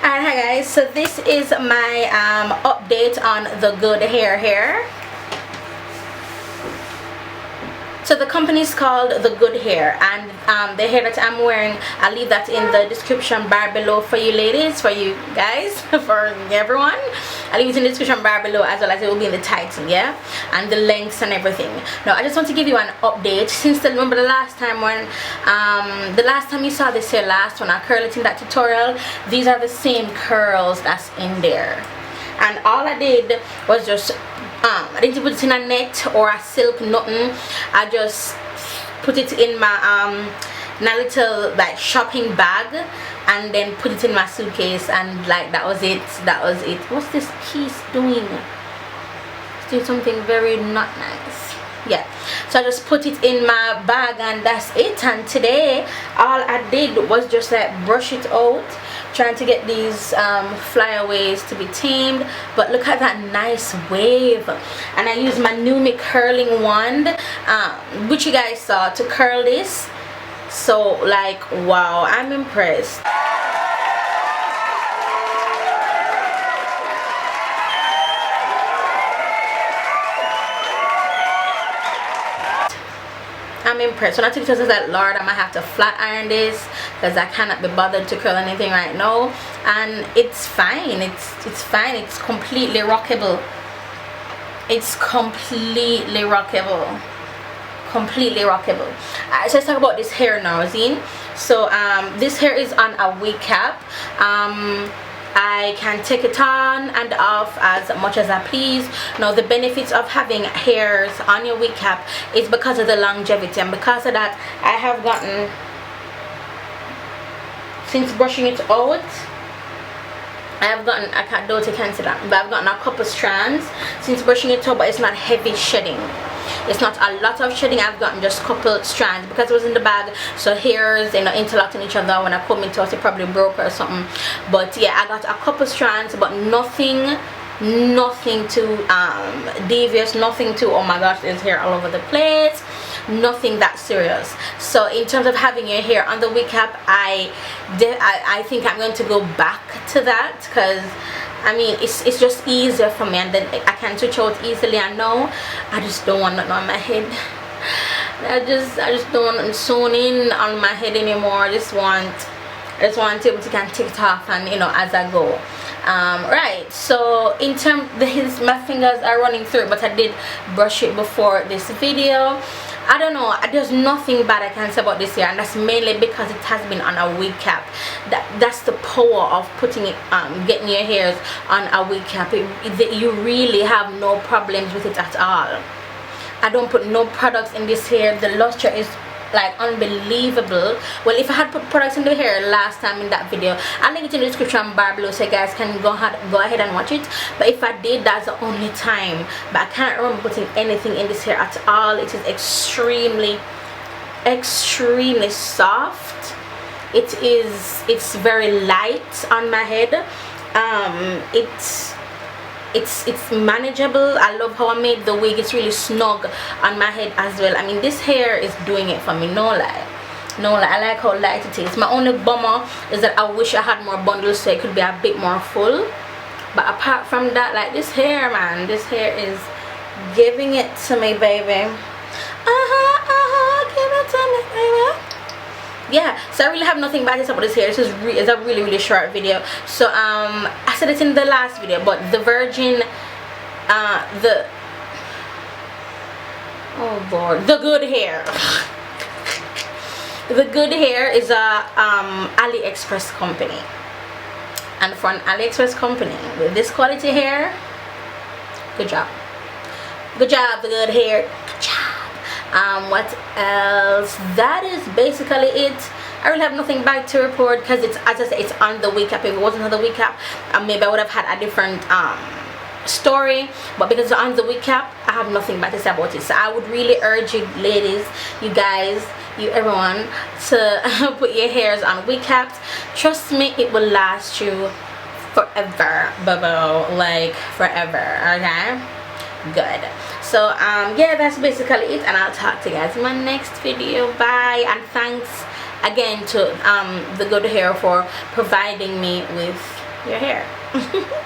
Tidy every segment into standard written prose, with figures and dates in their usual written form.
Alright, hi guys, so this is my update on the Good Hair. So the company is called The Good Hair, and the hair that I'm wearing, I'll leave that in the description bar below for you ladies, for you guys, for everyone. I'll leave it in the description bar below, as well as it will be in the title, yeah, and the links and everything. Now I just want to give you an update since remember the last time when the last time you saw this hair, last one I curled it in that tutorial. These are the same curls that's in there, and all I did was just I didn't put it in a net or a silk, nothing. I just put it in my little like shopping bag, and then put it in my suitcase, and like that was it. What's this piece doing? It's doing something very not nice. Yeah, so I just put it in my bag, and that's it. And today all I did was just like brush it out, trying to get these flyaways to be tamed. But look at that nice wave, and I used my NUME curling wand, which you guys saw, to curl this. So like, wow, I'm impressed. I'm impressed. When I took pictures, I said, Lord, I might have to flat iron this because I cannot be bothered to curl anything right now. And it's fine. It's fine. It's completely rockable. It's completely rockable. Completely rockable. So let's talk about this hair now, Zine. So this hair is on a wig cap. I can take it on and off as much as I please. Now the benefits of having hairs on your wig cap is because of the longevity, and because of that I have gotten, since brushing it out, I can't do it, you can't see that, but I've gotten a couple strands since brushing it out, but it's not heavy shedding. It's not a lot of shedding. I've gotten just a couple strands because it was in the bag, so hairs, you know, interlocking each other. When I comb it out, it probably broke or something. But yeah, I got a couple strands, but nothing too devious, nothing too, oh my gosh, there's hair all over the place, nothing that serious. So in terms of having your hair on the wig cap, I think I'm going to go back to that, because I mean it's just easier for me, and then I can switch out easily. I know I just don't want nothing on my head. I just don't want it sewn in on my head anymore. I just want to be able to kind of take it off, and you know, as I go. Right, so in terms, my fingers are running through, but I did brush it before this video. I don't know, there's nothing bad I can say about this hair, and that's mainly because it has been on a wig cap. That's the power of putting it getting your hairs on a wig cap. You really have no problems with it at all. I don't put no products in this hair. The luster is like unbelievable. Well, if I had put products in the hair last time in that video, I'll link it in the description bar below, so you guys can go ahead and watch it. But if I did, that's the only time. But I can't remember putting anything in this hair at all. It is extremely soft. It's very light on my head. It's manageable. I love how I made the wig. It's really snug on my head as well. I mean, this hair is doing it for me, no lie. I like how light it is. My only bummer is that I wish I had more bundles so it could be a bit more full. But apart from that, like, this hair, man, this hair is giving it to me, baby. Give it to me, baby. Yeah, so I really have nothing bad to say about this hair. This is it's a really short video. So I said it in the last video, but the virgin oh Lord, the Good Hair. The Good Hair is a AliExpress company, and for an AliExpress company with this quality hair, good job, the Good Hair, good job. What else? That is basically it. I really have nothing bad to report, because it's, as I said, it's on the wig cap. If it wasn't on the wig cap, maybe I would have had a different story, but because it's on the wig cap, I have nothing bad to say about it. So I would really urge you ladies, you guys, you everyone, to put your hairs on wig caps. Trust me, it will last you forever, boo-boo, like forever. Okay, good. So yeah, that's basically it, and I'll talk to you guys in my next video. Bye, and thanks again to the Good Hair for providing me with your hair.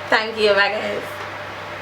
Thank you, bye guys.